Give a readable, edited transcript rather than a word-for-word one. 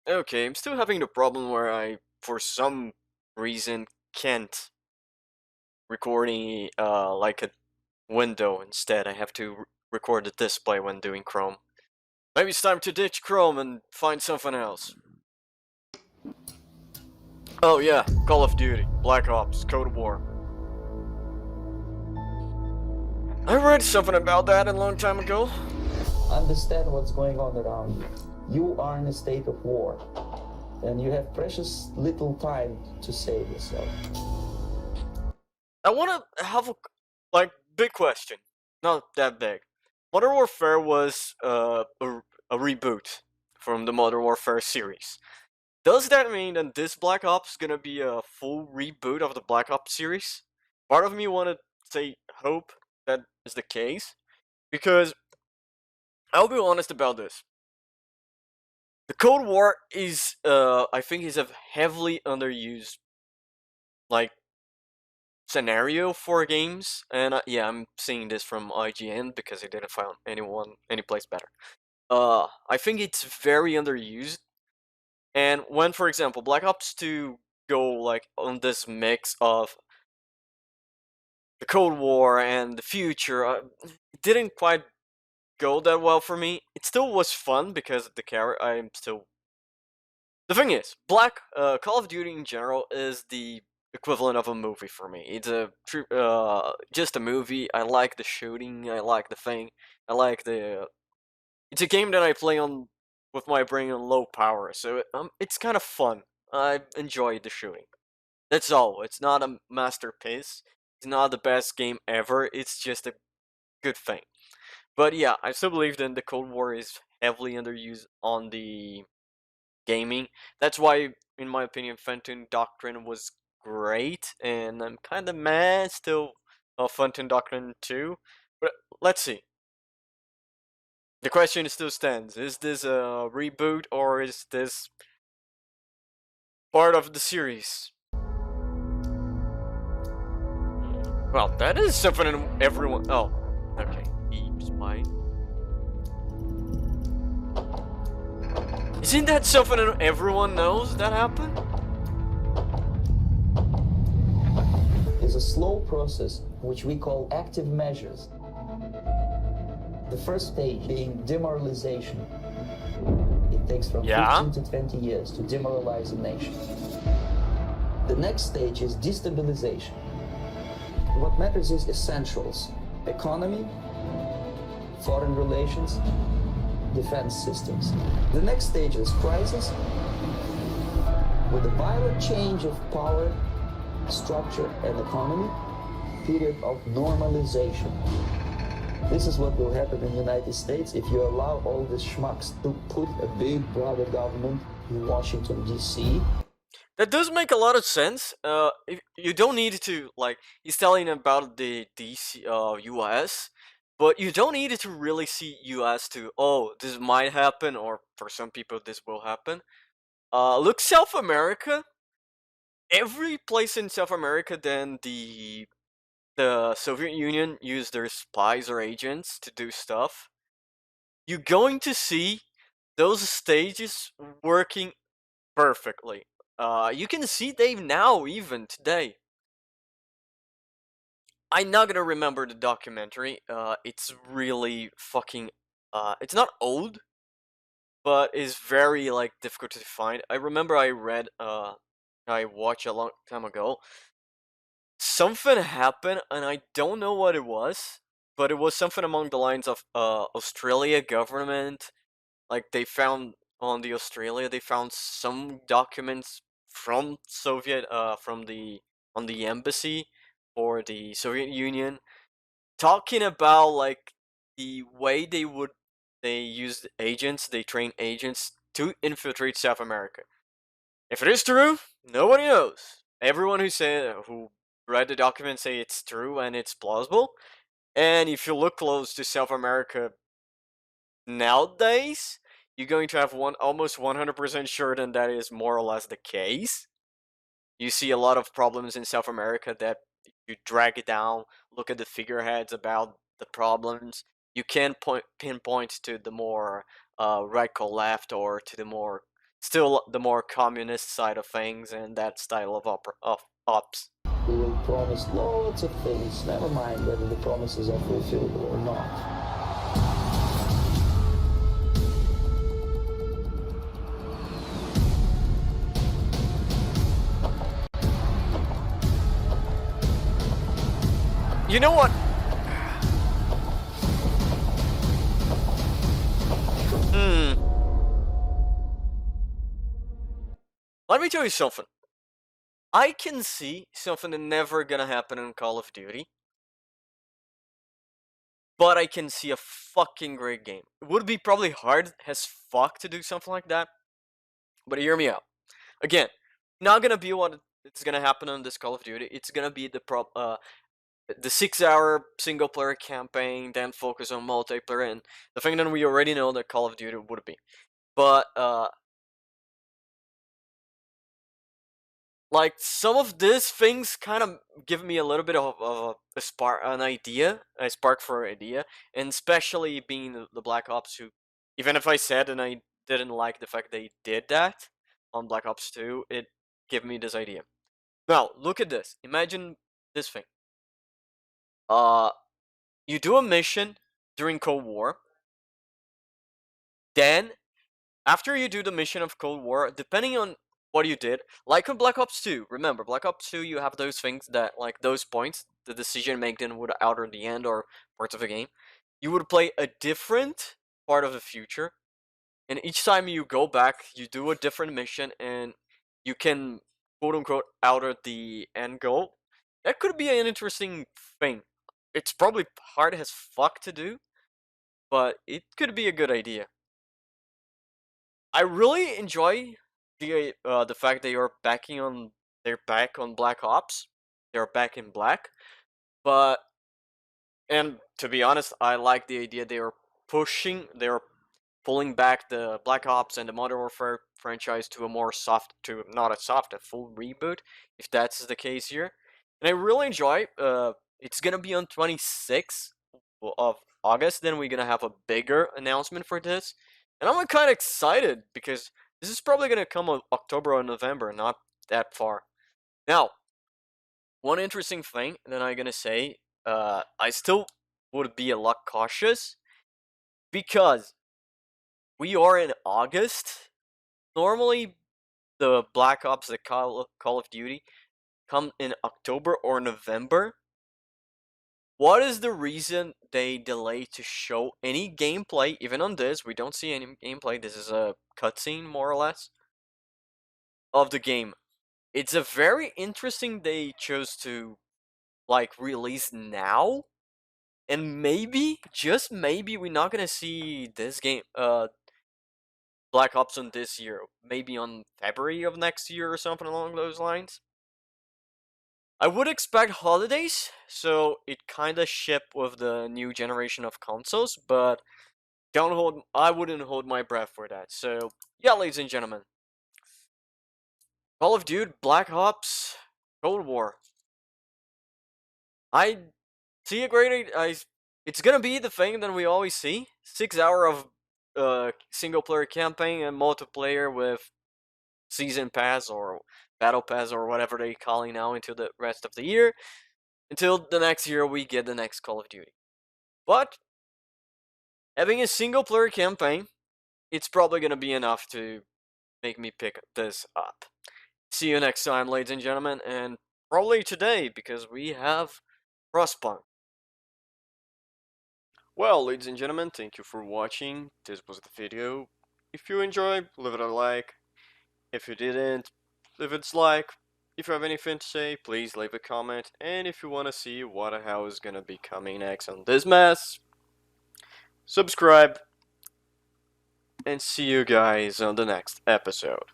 Okay, I'm still having the problem where I, for some reason, can't recording like a window. Instead, I have to record the display when doing Chrome. Maybe it's time to ditch Chrome and find something else. Oh yeah, Call of Duty, Black Ops, Cold War. I read something about that a long time ago. Understand what's going on around you. You are in a state of war, and you have precious little time to save yourself. I want to have a big question, not that big. Modern Warfare was a reboot from the Modern Warfare series. Does that mean that this Black Ops is gonna be a full reboot of the Black Ops series? Part of me wanna say hope that is the case, because I'll be honest about this. The Cold War is, I think, is a heavily underused like scenario for games, and yeah, I'm seeing this from IGN because I didn't find any place better. I think it's very underused, and when, for example, Black Ops 2 go like on this mix of the Cold War and the future, it didn't quite go that well for me. It still was fun because the character. I'm still. The thing is, Call of Duty in general is the equivalent of a movie for me. It's just a movie. I like the shooting. I like the thing. I like the. It's a game that I play on with my brain on low power, so it's kind of fun. I enjoy the shooting. That's all. It's not a masterpiece. It's not the best game ever. It's just a good thing. But yeah, I still believe that the Cold War is heavily underused on the gaming. That's why, in my opinion, Fenton Doctrine was great, and I'm kind of mad still of Fenton Doctrine 2. But let's see. The question still stands: is this a reboot or is this part of the series? Well, that is something everyone. Oh, okay. Deep spine. Isn't that something everyone knows that happened? It's a slow process which we call active measures. The first stage being demoralization. It takes from 15 to 20 years to demoralize a nation. The next stage is destabilization. What matters is essentials: economy, foreign relations, defense systems. The next stage is crisis, with a violent change of power, structure, and economy, period of normalization. This is what will happen in the United States if you allow all these schmucks to put a big brother government in Washington, D.C. That does make a lot of sense. If you don't need to like, he's telling about the DC, U.S., but you don't need to really see U.S. to, oh, this might happen, or for some people this will happen. Look, South America. Every place in South America, then the Soviet Union used their spies or agents to do stuff. You're going to see those stages working perfectly. You can see them now, even today. I'm not gonna remember the documentary. It's really fucking. It's not old, but it's very like difficult to find. I remember I read. I watched a long time ago. Something happened, and I don't know what it was, but it was something along the lines of Australia government. Like they found on the Australia, they found some documents from Soviet, from the on the embassy for the Soviet Union, talking about like the way they used agents, they train agents to infiltrate South America. If it is true, nobody knows. Everyone who read the document say it's true and it's plausible. And if you look close to South America nowadays, you're going to have one almost 100% sure that is more or less the case. You see a lot of problems in South America that you drag it down, look at the figureheads about the problems. You can pinpoint to the more right or left, or to the more still the more communist side of things and that style of ops. We will promise lots of things, never mind whether the promises are fulfillable or not. You know what? Let me tell you something. I can see something that never gonna happen in Call of Duty, but I can see a fucking great game. It would be probably hard as fuck to do something like that, but hear me out. Again, not gonna be what it's gonna happen on this Call of Duty. It's gonna be the 6-hour single player campaign, then focus on multiplayer, and the thing that we already know that Call of Duty would be. But like some of these things kind of give me a little bit of a spark, a spark for an idea, and especially being the Black Ops 2. Even if I said and I didn't like the fact they did that on Black Ops 2, it gave me this idea. Now look at this. Imagine this thing. Uh, you do a mission during Cold War, then after you do the mission of Cold War, depending on what you did, like on Black Ops 2, remember, Black Ops 2, you have those things that, like those points, the decision making would alter the end or parts of the game. You would play a different part of the future, and each time you go back, you do a different mission, and you can, quote unquote, alter the end goal. That could be an interesting thing. It's probably hard as fuck to do, but it could be a good idea. I really enjoy the fact they are they're back on Black Ops. They're back in black, but and to be honest, I like the idea they're pulling back the Black Ops and the Modern Warfare franchise to a more soft, to not a soft, a full reboot, if that's the case here. And I really enjoy. It's gonna be on 26th of August. Then we're gonna have a bigger announcement for this, and I'm kind of excited because this is probably gonna come on October or November, not that far. Now, one interesting thing that I'm gonna say, I still would be a lot cautious because we are in August. Normally, the Black Ops, the Call of Duty, come in October or November. What is the reason they delay to show any gameplay? Even on this, we don't see any gameplay. This is a cutscene, more or less, of the game. It's a very interesting they chose to like release now, and maybe, just maybe, we're not gonna see this game, Black Ops on this year. Maybe on February of next year or something along those lines. I would expect holidays, so it kinda ship with the new generation of consoles, but I wouldn't hold my breath for that. So yeah, ladies and gentlemen, Call of Duty, Black Ops, Cold War. I see a great. It's gonna be the thing that we always see: 6 hour of single player campaign and multiplayer with season pass or battle pass or whatever they calling now into the rest of the year. Until the next year, we get the next Call of Duty. But having a single player campaign, it's probably gonna be enough to make me pick this up. See you next time, ladies and gentlemen, and probably today because we have Frostpunk. Well, ladies and gentlemen, thank you for watching. This was the video. If you enjoyed, leave it a like. If you didn't, leave it a dislike. If you have anything to say, please leave a comment. And if you want to see what the hell is gonna be coming next on this mess, subscribe. And see you guys on the next episode.